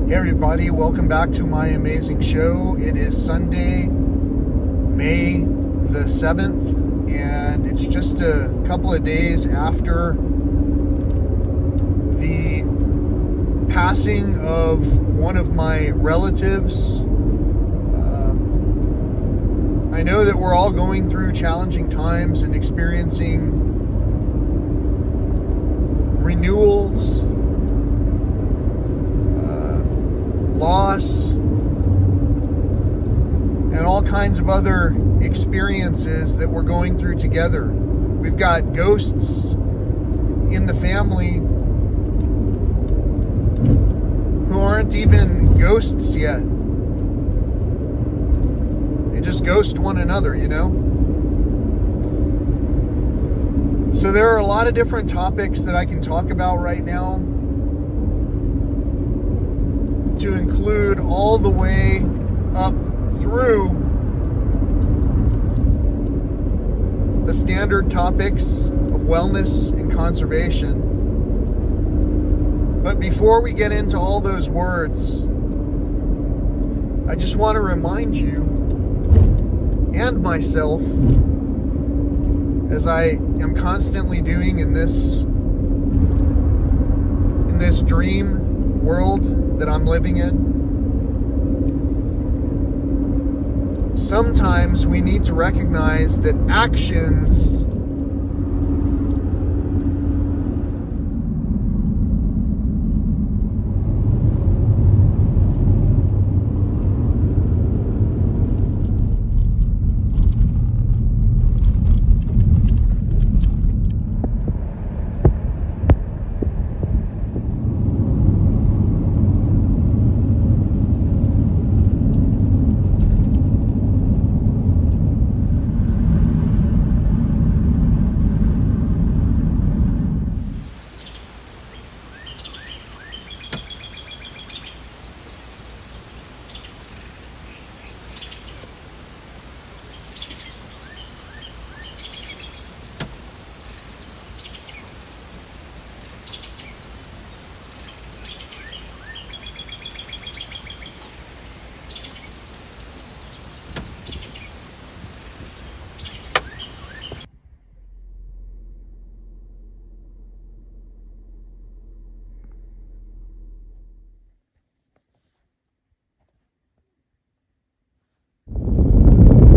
Hey everybody, welcome back to my amazing show. It is Sunday, May the 7th, and it's just a couple of days after the passing of one of my relatives. I know that we're all going through challenging times and experiencing renewals, loss, and all kinds of other experiences that we're going through together. We've got ghosts in the family who aren't even ghosts yet. They just ghost one another, you know? So there are a lot of different topics that I can talk about right now, to include all the way up through the standard topics of wellness and conservation. But before we get into all those words, I just want to remind you and myself, as I am constantly doing in this dream world that I'm living in. Sometimes we need to recognize that actions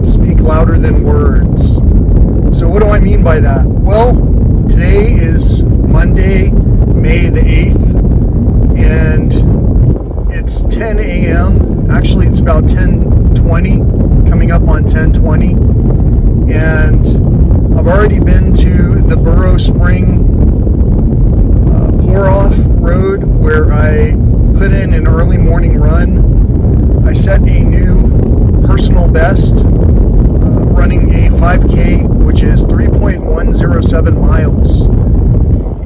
speak louder than words. So what do I mean by that? Well, today is Monday, May the 8th, and it's 10 a.m. Actually, it's about 10:20, coming up on 10:20, and I've already been to the Burrow Spring pour-off road where I put in an early morning run. I set a new personal best, running a 5K, which is 3.107 miles,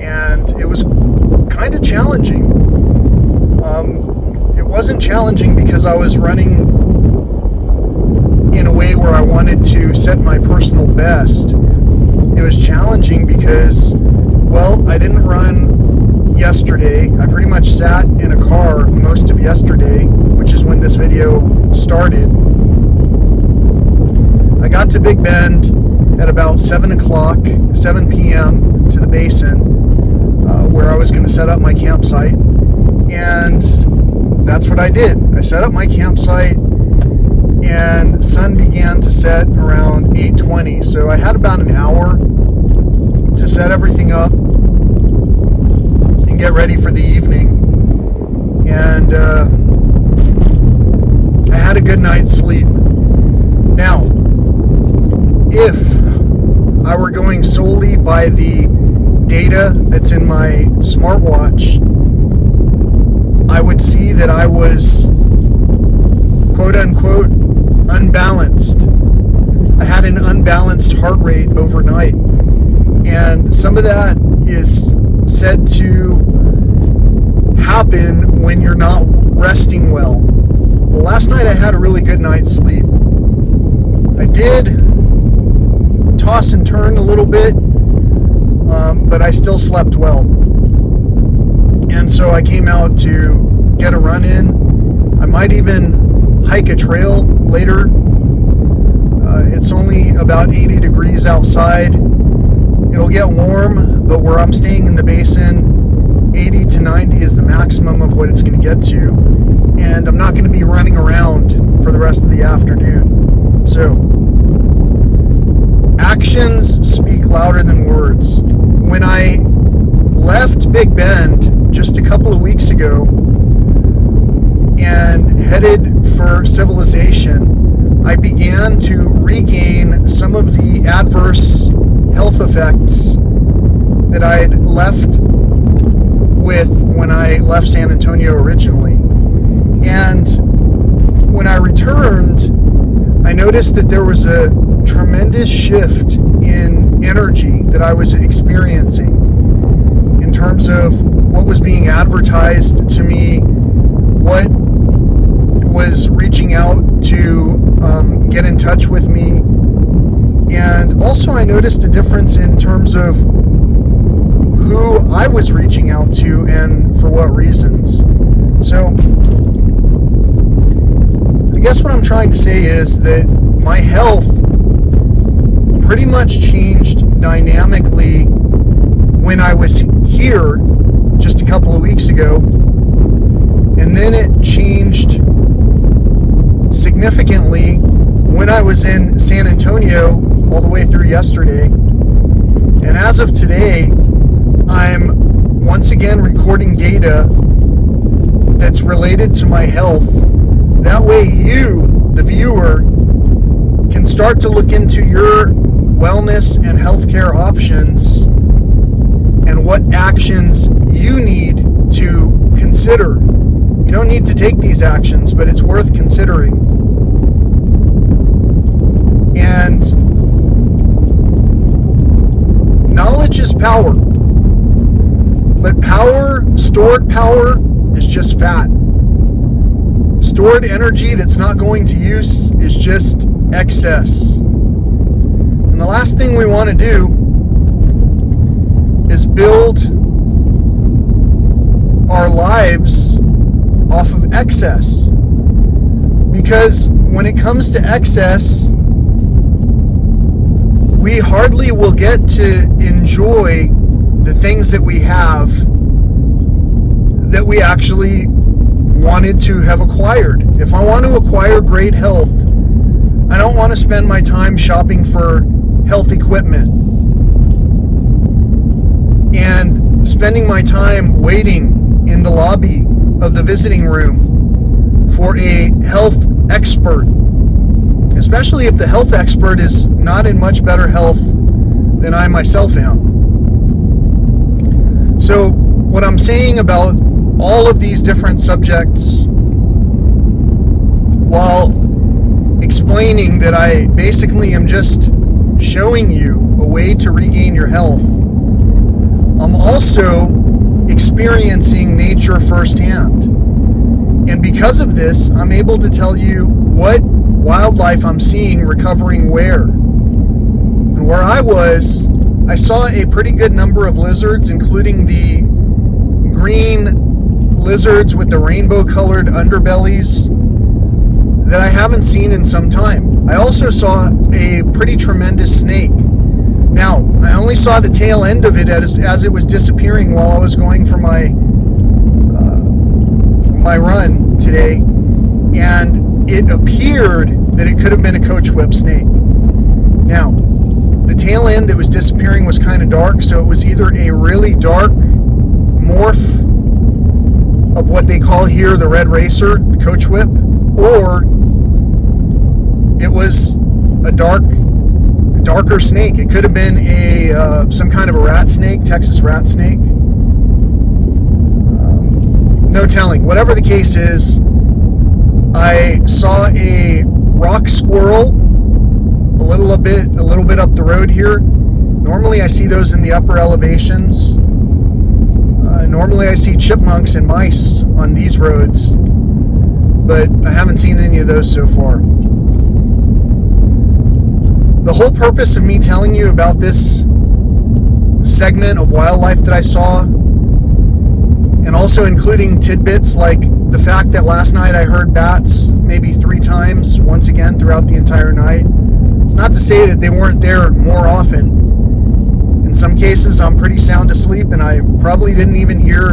and it was kind of challenging. It wasn't challenging because I was running in a way where I wanted to set my personal best. It was challenging because, well, I didn't run yesterday. I pretty much sat in a car most of yesterday, which is when this video started. I got to Big Bend at about 7 p.m. to the basin, where I was going to set up my campsite, and that's what I did. I set up my campsite, and the sun began to set around 8:20, so I had about an hour to set everything up and get ready for the evening, and I had a good night's sleep. Now, if I were going solely by the data that's in my smartwatch, I would see that I was, quote unquote, unbalanced. I had an unbalanced heart rate overnight, and some of that is said to happen when you're not resting well. Well, last night I had a really good night's sleep. I did toss and turn a little bit, but I still slept well. And so I came out to get a run in. I might even hike a trail later. It's only about 80 degrees outside. It'll get warm, but where I'm staying in the basin, 80 to 90 is the maximum of what it's going to get to. And I'm not going to be running around for the rest of the afternoon. So, actions speak louder than words. When I left Big Bend just a couple of weeks ago and headed for civilization, I began to regain some of the adverse health effects that I had left with when I left San Antonio originally. And when I returned, I noticed that there was a tremendous shift in energy that I was experiencing in terms of what was being advertised to me, what was reaching out to get in touch with me. And also I noticed a difference in terms of who I was reaching out to and for what reasons. So I guess what I'm trying to say is that my health pretty much changed dynamically when I was here just a couple of weeks ago, and then it changed significantly when I was in San Antonio all the way through yesterday. And as of today, I'm once again recording data that's related to my health. That way you, the viewer, can start to look into your wellness and healthcare options and what actions you need to consider. You don't need to take these actions, but it's worth considering. And knowledge is power. But stored power, is just fat. Stored energy that's not going to use is just excess. And the last thing we want to do is build our lives off of excess. Because when it comes to excess, we hardly will get to enjoy the things that we have that we actually wanted to have acquired. If I want to acquire great health, I don't want to spend my time shopping for health equipment and spending my time waiting in the lobby of the visiting room for a health expert, especially if the health expert is not in much better health than I myself am. So what I'm saying about all of these different subjects, while explaining that I basically am just showing you a way to regain your health, I'm also experiencing nature firsthand. And because of this, I'm able to tell you what wildlife I'm seeing recovering where. And where I was, I saw a pretty good number of lizards, including the green lizards with the rainbow-colored underbellies that I haven't seen in some time. I also saw a pretty tremendous snake. Now, I only saw the tail end of it as it was disappearing while I was going for my run today, and it appeared that it could have been a coach whip snake. Now, the tail end that was disappearing was kind of dark, so it was either a really dark morph of what they call here the red racer, the coach whip, or it was a darker snake. It could have been some kind of a rat snake, Texas rat snake. No telling. Whatever the case is, I saw a rock squirrel a little bit up the road here. Normally I see those in the upper elevations. Normally I see chipmunks and mice on these roads, but I haven't seen any of those so far. The whole purpose of me telling you about this segment of wildlife that I saw and also including tidbits like the fact that last night I heard bats maybe 3 times, once again throughout the entire night. It's not to say that they weren't there more often. In some cases, I'm pretty sound asleep, and I probably didn't even hear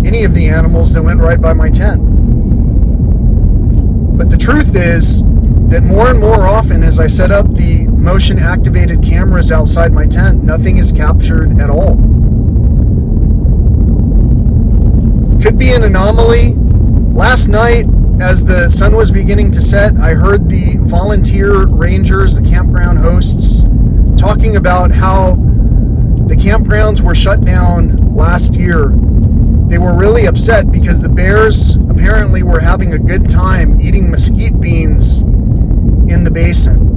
any of the animals that went right by my tent. But the truth is that more and more often, as I set up the motion-activated cameras outside my tent, nothing is captured at all. Could be an anomaly. Last night, as the sun was beginning to set, I heard the volunteer rangers, the campground hosts, talking about how the campgrounds were shut down last year. They were really upset because the bears apparently were having a good time eating mesquite beans in the basin.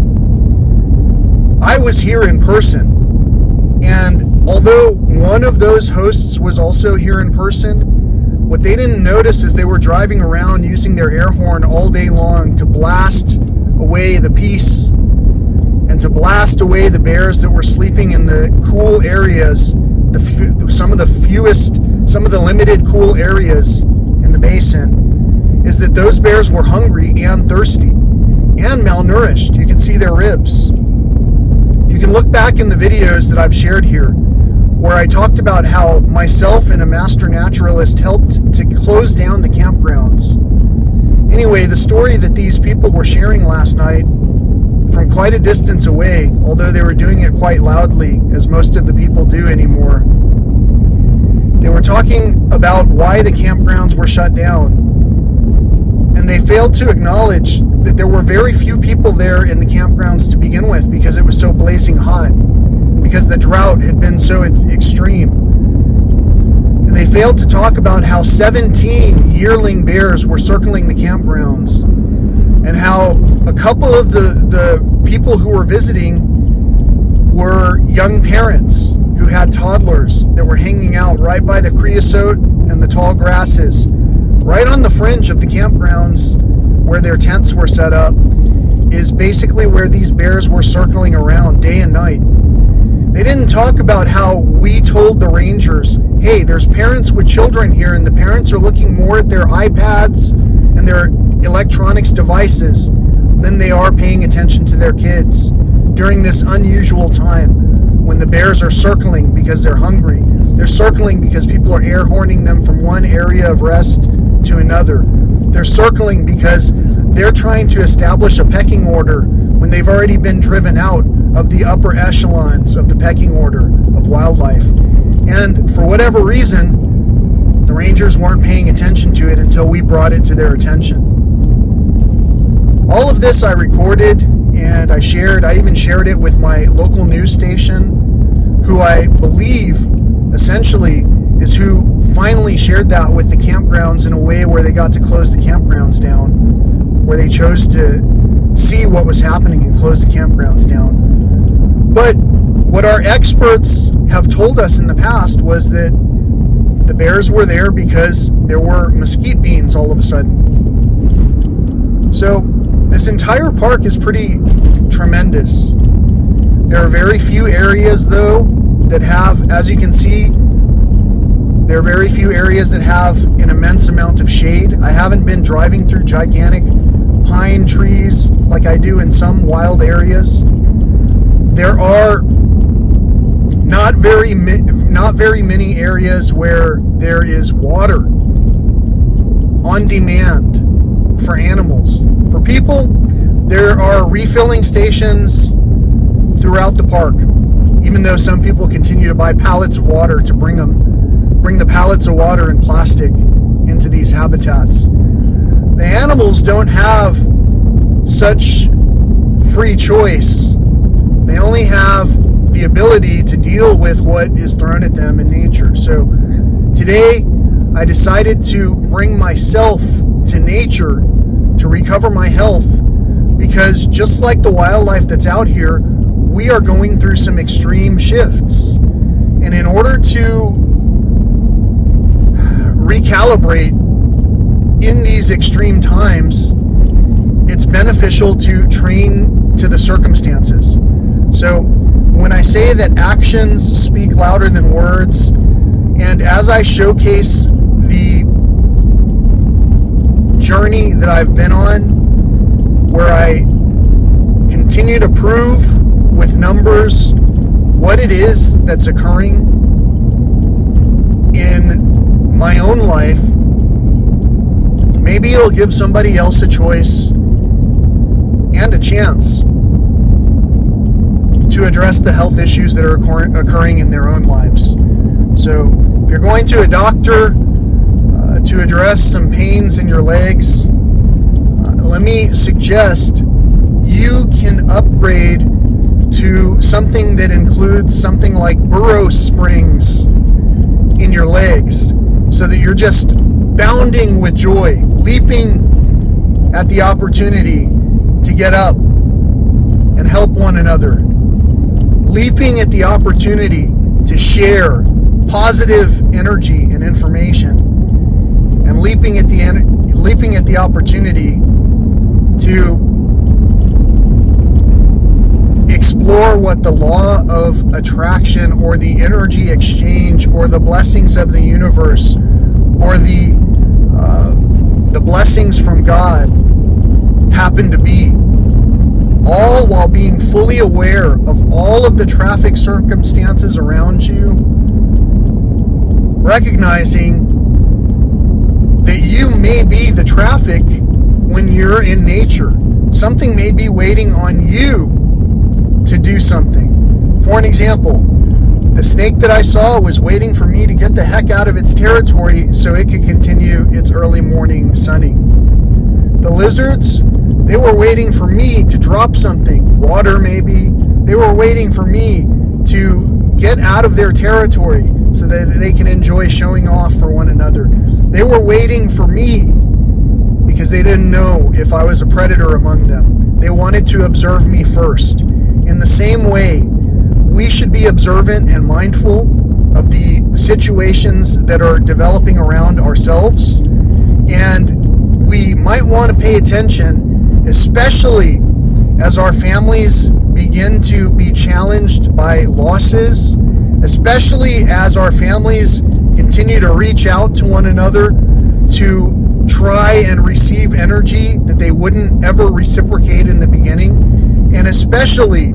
I was here in person, and although one of those hosts was also here in person, what they didn't notice is they were driving around using their air horn all day long to blast away the peace and to blast away the bears that were sleeping in the cool areas, some of the limited cool areas in the basin, is that those bears were hungry and thirsty and malnourished. You can see their ribs. You can look back in the videos that I've shared here where I talked about how myself and a master naturalist helped to close down the campgrounds. Anyway, the story that these people were sharing last night from quite a distance away, although they were doing it quite loudly, as most of the people do anymore, they were talking about why the campgrounds were shut down. And they failed to acknowledge that there were very few people there in the campgrounds to begin with because it was so blazing hot, because the drought had been so extreme. And they failed to talk about how 17 yearling bears were circling the campgrounds, and how a couple of the people who were visiting were young parents who had toddlers that were hanging out right by the creosote and the tall grasses, right on the fringe of the campgrounds where their tents were set up, is basically where these bears were circling around day and night. They didn't talk about how we told the rangers, hey, there's parents with children here, and the parents are looking more at their iPads and their electronics devices than they are paying attention to their kids during this unusual time when the bears are circling because they're hungry. They're circling because people are air horning them from one area of rest to another. They're circling because they're trying to establish a pecking order when they've already been driven out of the upper echelons of the pecking order of wildlife. And for whatever reason, the rangers weren't paying attention to it until we brought it to their attention. All of this I recorded and I shared. I even shared it with my local news station, who I believe essentially is who finally shared that with the campgrounds in a way where they got to close the campgrounds down, where they chose to see what was happening and close the campgrounds down. But what our experts have told us in the past was that the bears were there because there were mesquite beans all of a sudden. So this entire park is pretty tremendous. There are very few areas, though, that have, as you can see, there are very few areas that have an immense amount of shade. I haven't been driving through gigantic pine trees like I do in some wild areas. There are not very many areas where there is water on demand for animals. For people, there are refilling stations throughout the park, even though some people continue to buy pallets of water to bring the pallets of water in plastic into these habitats. The animals don't have such free choice. They only have the ability to deal with what is thrown at them in nature. So today I decided to bring myself to nature to recover my health, because just like the wildlife that's out here, we are going through some extreme shifts. And in order to recalibrate in these extreme times, it's beneficial to train to the circumstances. So when I say that actions speak louder than words, and as I showcase the journey that I've been on, where I continue to prove with numbers what it is that's occurring in my own life, maybe it'll give somebody else a choice and a chance to address the health issues that are occurring in their own lives. So if you're going to a doctor to address some pains in your legs, let me suggest you can upgrade to something that includes something like burrow springs in your legs, so that you're just bounding with joy, leaping at the opportunity to get up and help one another, leaping at the opportunity to share positive energy and information, and leaping at the opportunity to explore what the law of attraction or the energy exchange or the blessings of the universe or the blessings from God happen to be, all while being fully aware of all of the traffic circumstances around you, recognizing that you may be the traffic when you're in nature. Something may be waiting on you to do something. For an example, the snake that I saw was waiting for me to get the heck out of its territory so it could continue its early morning sunning. The lizards, they were waiting for me to drop something, water maybe. They were waiting for me to get out of their territory so that they can enjoy showing off for one another. They were waiting for me because they didn't know if I was a predator among them. They wanted to observe me first. In the same way, we should be observant and mindful of the situations that are developing around ourselves, and we might want to pay attention, especially as our families begin to be challenged by losses, especially as our families continue to reach out to one another to try and receive energy that they wouldn't ever reciprocate in the beginning, and especially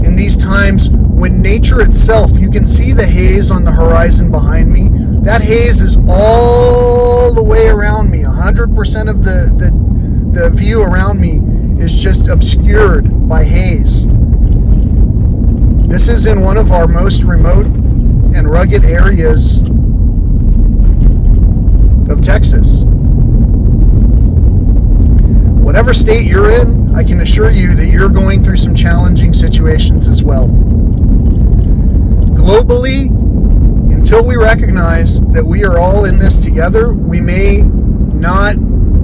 in these times when nature itself, you can see the haze on the horizon behind me. That haze is all the way around me. 100% of the view around me is just obscured by haze. This is in one of our most remote and rugged areas of Texas. Whatever state you're in, I can assure you that you're going through some challenging situations as well. Globally, until we recognize that we are all in this together, we may not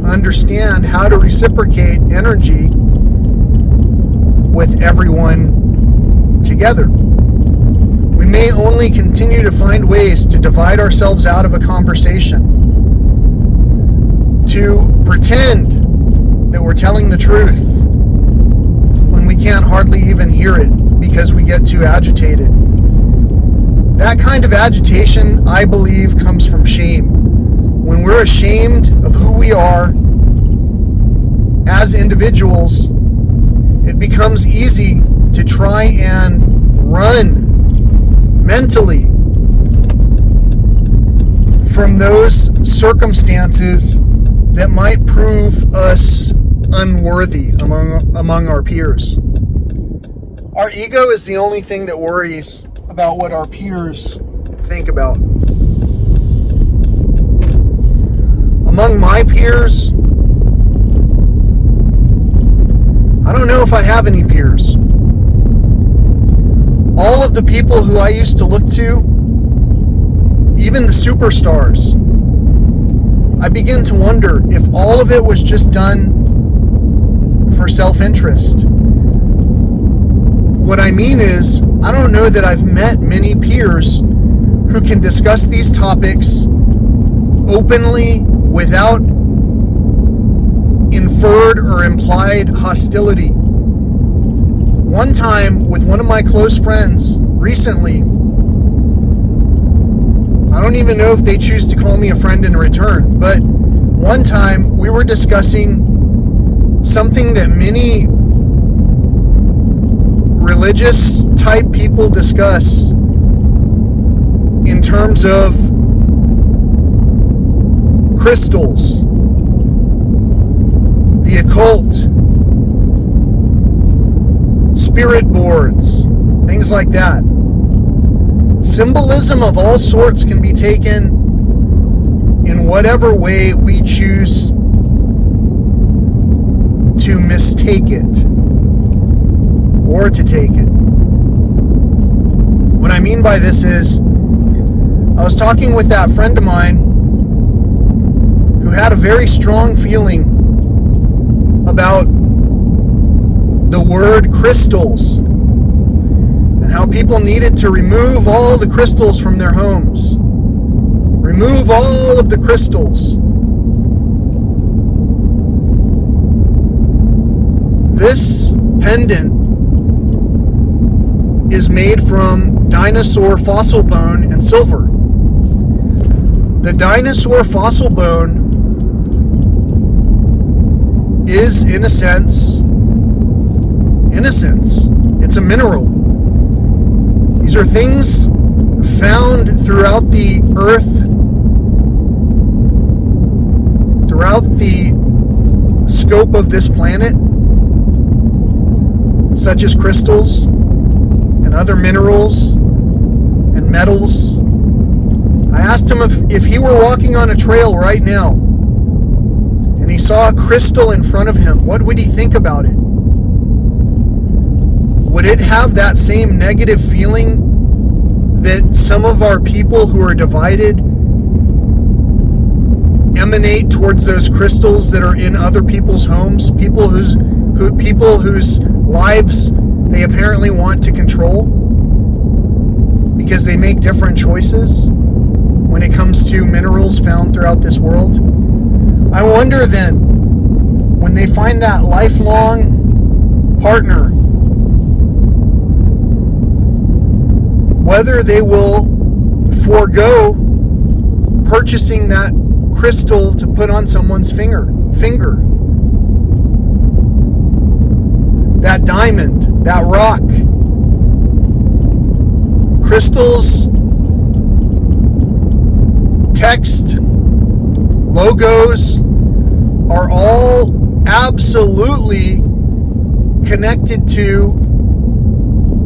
understand how to reciprocate energy with everyone together. We may only continue to find ways to divide ourselves out of a conversation, to pretend that we're telling the truth when we can't hardly even hear it because we get too agitated. That kind of agitation, I believe, comes from shame. When we're ashamed of who we are as individuals, it becomes easy to try and run mentally from those circumstances that might prove us unworthy among our peers. Our ego is the only thing that worries about what our peers think about. Among my peers, I don't know if I have any peers. All of the people who I used to look to, even the superstars, I begin to wonder if all of it was just done for self-interest. What I mean is, I don't know that I've met many peers who can discuss these topics openly without inferred or implied hostility. One time with one of my close friends recently, I don't even know if they choose to call me a friend in return, but one time we were discussing something that many religious type people discuss in terms of crystals, the occult, spirit boards, things like that. Symbolism of all sorts can be taken in whatever way we choose to mistake it or to take it. What I mean by this is, I was talking with that friend of mine who had a very strong feeling about the word crystals and how people needed to remove all the crystals from their homes. Remove all of the crystals. This pendant is made from dinosaur fossil bone and silver. The dinosaur fossil bone is, in a sense, it's a mineral. These are things found throughout the earth, throughout the scope of this planet, such as crystals and other minerals and metals. I asked him if he were walking on a trail right now and he saw a crystal in front of him, what would he think about it? Would it have that same negative feeling that some of our people who are divided emanate towards those crystals that are in other people's homes? People whose lives they apparently want to control because they make different choices when it comes to minerals found throughout this world. I wonder then, when they find that lifelong partner, whether they will forego purchasing that crystal to put on someone's finger. That diamond, that rock. Crystals, text, logos are all absolutely connected to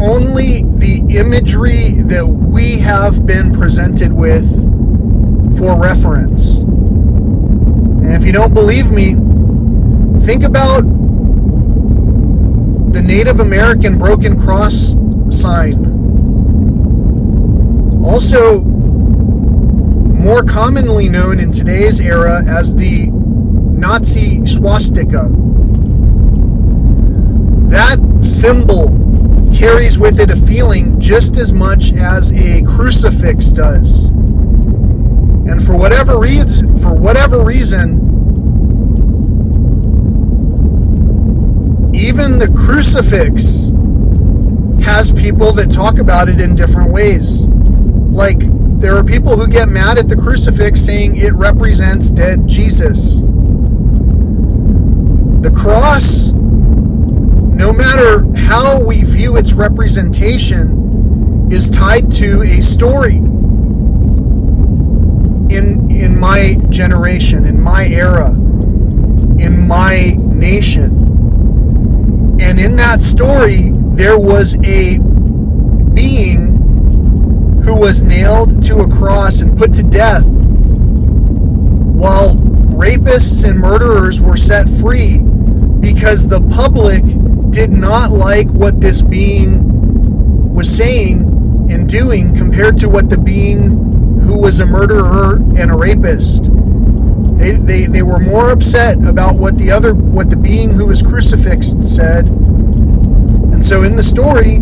only the imagery that we have been presented with for reference. And if you don't believe me, think about the Native American broken cross sign. Also, more commonly known in today's era as the Nazi swastika. That symbol carries with it a feeling just as much as a crucifix does. And for whatever reason, even the crucifix has people that talk about it in different ways. Like, there are people who get mad at the crucifix saying it represents dead Jesus. The cross, no matter how we view its representation, is tied to a story. In my generation, in my era, in my nation. And in that story, there was a being who was nailed to a cross and put to death, while rapists and murderers were set free because the public did not like what this being was saying and doing compared to what the being who was a murderer and a rapist. They were more upset about what the being who was crucifixed said. And so in the story,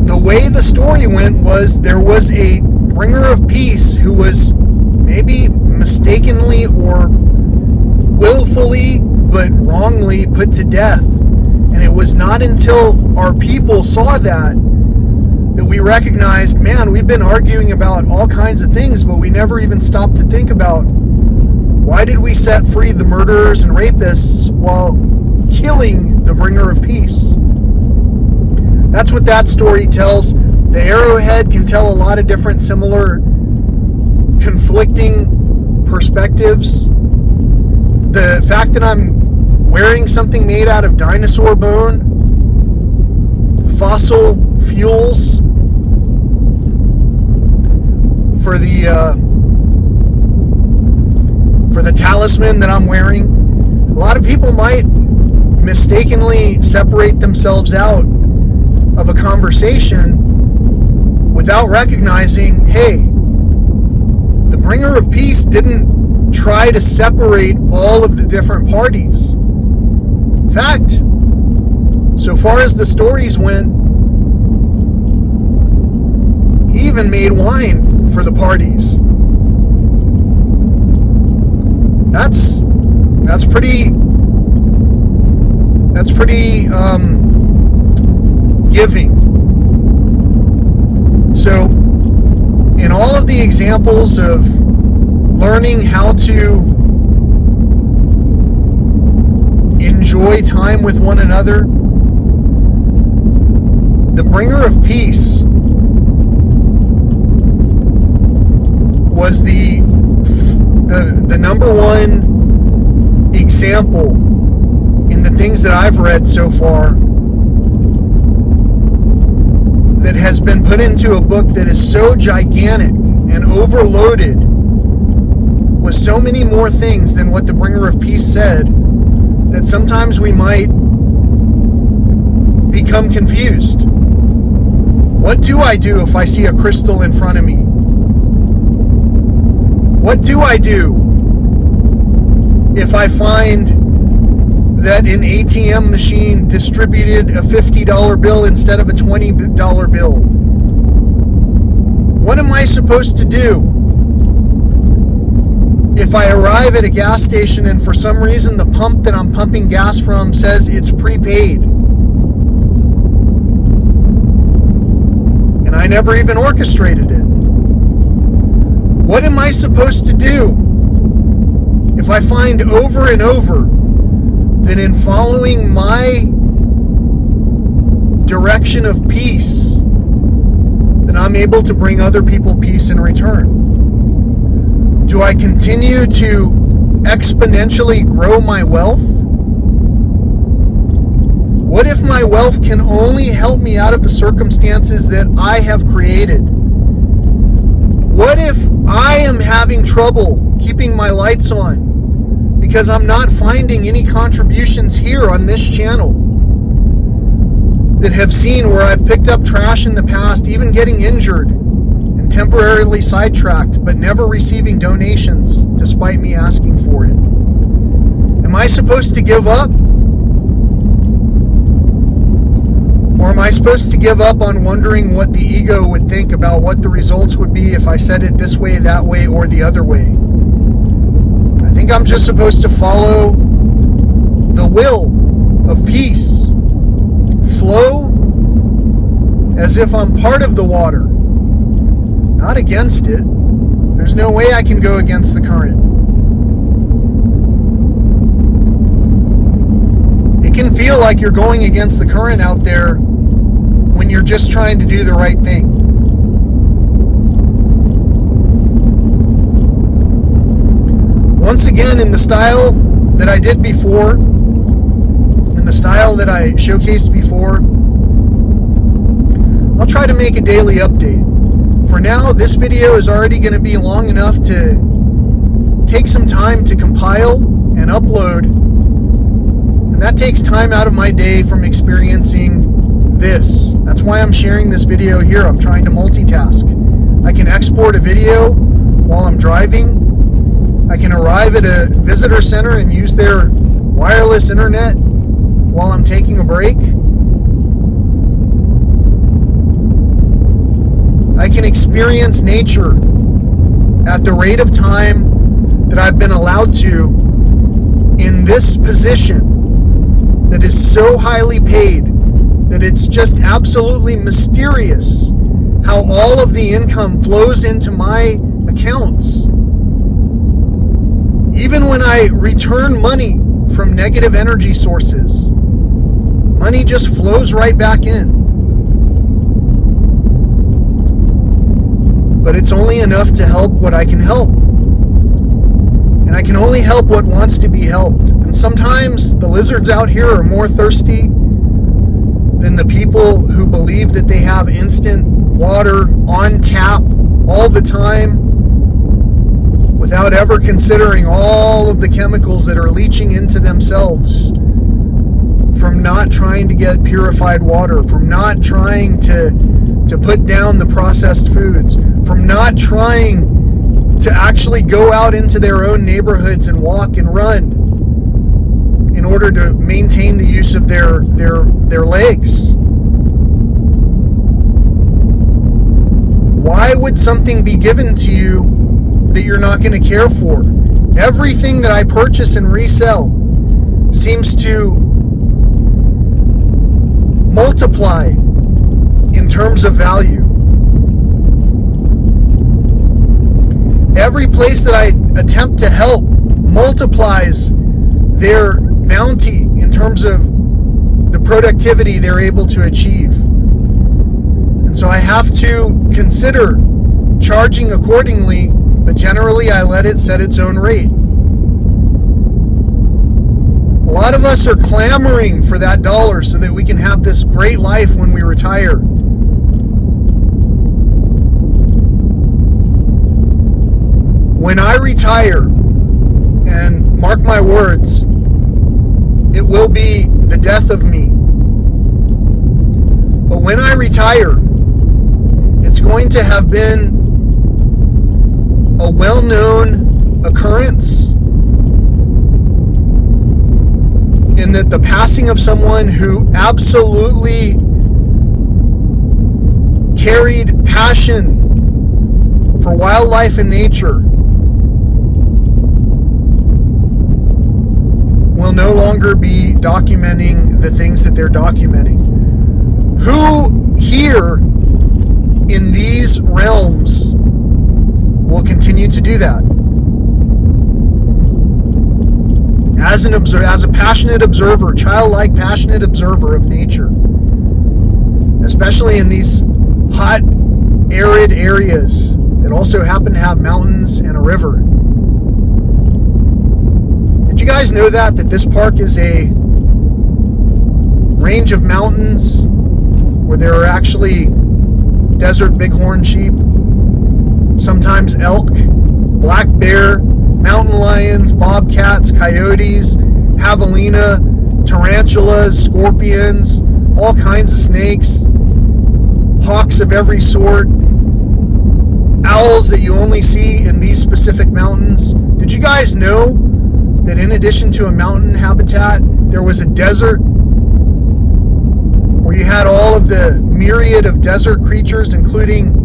the way the story went was there was a bringer of peace who was maybe mistakenly or willfully but wrongly put to death. And it was not until our people saw that that we recognized, man, we've been arguing about all kinds of things, but we never even stopped to think about, why did we set free the murderers and rapists while killing the bringer of peace? That's what that story tells. The arrowhead can tell a lot of different similar conflicting perspectives. The fact that I'm wearing something made out of dinosaur bone, fossil fuels for the talisman that I'm wearing, a lot of people might mistakenly separate themselves out of a conversation without recognizing, hey, the bringer of peace didn't try to separate all of the different parties. In fact, so far as the stories went, he even made wine for the parties. That's pretty giving. So in all of the examples of learning how to enjoy time with one another, the bringer of peace was the number one example in the things that I've read so far that has been put into a book that is so gigantic and overloaded with so many more things than what the bringer of peace said, that sometimes we might become confused. What do I do if I see a crystal in front of me? What do I do if I find that an ATM machine distributed a $50 bill instead of a $20 bill? What am I supposed to do if I arrive at a gas station and for some reason the pump that I'm pumping gas from says it's prepaid? And I never even orchestrated it. What am I supposed to do if I find over and over that in following my direction of peace, that I'm able to bring other people peace in return? Do I continue to exponentially grow my wealth? What if my wealth can only help me out of the circumstances that I have created? What if I am having trouble keeping my lights on because I'm not finding any contributions here on this channel that have seen where I've picked up trash in the past, even getting injured and temporarily sidetracked, but never receiving donations despite me asking for it? Am I supposed to give up? Or am I supposed to give up on wondering what the ego would think about what the results would be if I said it this way, that way, or the other way? I think I'm just supposed to follow the will of peace. Flow as if I'm part of the water, not against it. There's no way I can go against the current. It can feel like you're going against the current out there when you're just trying to do the right thing. Once again, in the style that I did before, in the style that I showcased before, I'll try to make a daily update. For now, this video is already going to be long enough to take some time to compile and upload, and that takes time out of my day from experiencing this. That's why I'm sharing this video here. I'm trying to multitask. I can export a video while I'm driving. I can arrive at a visitor center and use their wireless internet while I'm taking a break. I can experience nature at the rate of time that I've been allowed to in this position that is so highly paid that it's just absolutely mysterious how all of the income flows into my accounts. Even when I return money from negative energy sources, money just flows right back in. But it's only enough to help what I can help. And I can only help what wants to be helped. And sometimes the lizards out here are more thirsty than the people who believe that they have instant water on tap all the time without ever considering all of the chemicals that are leaching into themselves from not trying to get purified water, from not trying to put down the processed foods, from not trying to actually go out into their own neighborhoods and walk and run in order to maintain the use of their legs. Why would something be given to you that you're not going to care for? Everything that I purchase and resell seems to multiply in terms of value. Every place that I attempt to help multiplies their bounty in terms of the productivity they're able to achieve. And so I have to consider charging accordingly, but generally I let it set its own rate. A lot of us are clamoring for that dollar so that we can have this great life when we retire. When I retire, and mark my words, it will be the death of me. But when I retire, it's going to have been a well-known occurrence in that the passing of someone who absolutely carried passion for wildlife and nature will no longer be documenting the things that they're documenting. Who here in these realms will continue to do that? As a passionate observer, childlike passionate observer of nature, especially in these hot, arid areas that also happen to have mountains and a river. Did you guys know that this park is a range of mountains where there are actually desert bighorn sheep, sometimes elk, black bear, mountain lions, bobcats, coyotes, javelina, tarantulas, scorpions, all kinds of snakes, hawks of every sort, owls that you only see in these specific mountains. Did you guys know that in addition to a mountain habitat, there was a desert where you had all of the myriad of desert creatures, including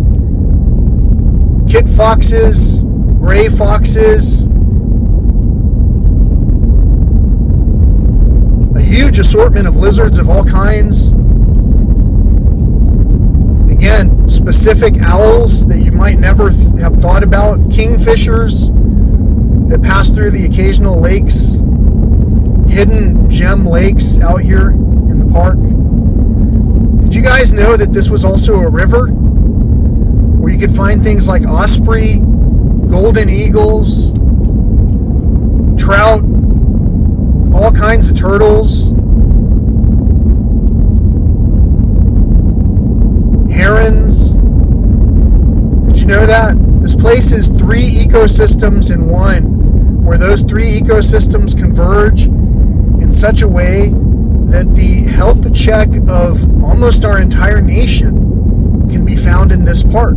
kit foxes, gray foxes, a huge assortment of lizards of all kinds. Again, specific owls that you might never have thought about, kingfishers that pass through the occasional lakes, hidden gem lakes out here in the park. Did you guys know that this was also a river where you could find things like osprey, golden eagles, trout, all kinds of turtles, herons? Did you know that? This place is 3 ecosystems in one, where those 3 ecosystems converge in such a way that the health check of almost our entire nation can be found in this park.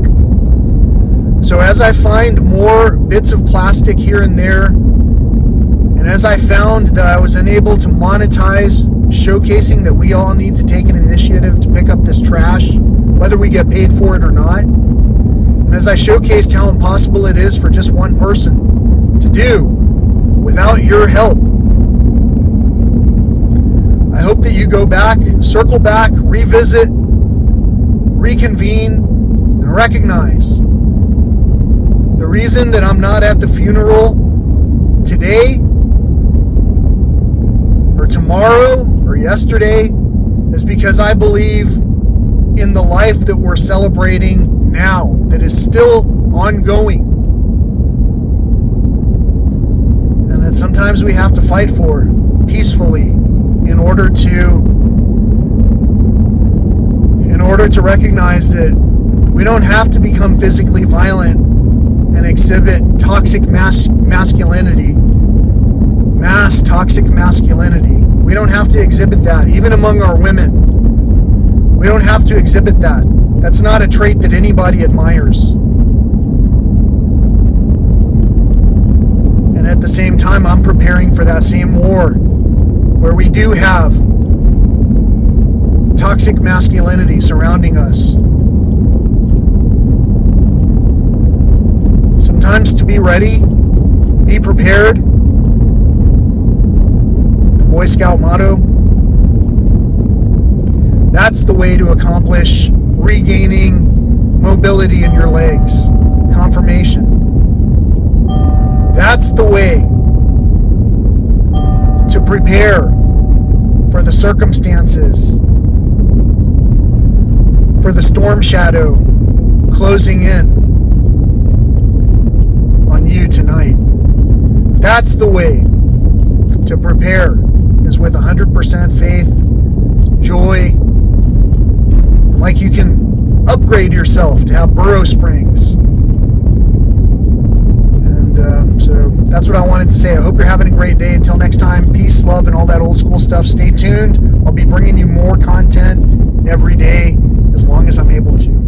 So as I find more bits of plastic here and there, and as I found that I was unable to monetize showcasing that we all need to take an initiative to pick up this trash, whether we get paid for it or not, and as I showcased how impossible it is for just one person to do without your help, I hope that you go back, circle back, revisit, reconvene, And recognize the reason that I'm not at the funeral today or tomorrow or yesterday is because I believe in the life that we're celebrating now, that is still ongoing. And that sometimes we have to fight for peacefully in order to recognize that we don't have to become physically violent and exhibit toxic masculinity, mass toxic masculinity. We don't have to exhibit that, even among our women. We don't have to exhibit that. That's not a trait that anybody admires. And at the same time, I'm preparing for that same war where we do have toxic masculinity surrounding us. Sometimes to be ready, be prepared. The Boy Scout motto. That's the way to accomplish regaining mobility in your legs. Confirmation. That's the way to prepare for the circumstances, for the storm shadow closing in on you tonight. That's the way to prepare, is with 100% faith, joy, like you can upgrade yourself to have burrow springs. And so that's what I wanted to say. I hope you're having a great day. Until next time, peace, love, and all that old school stuff. Stay tuned. I'll be bringing you more content every day as long as I'm able to.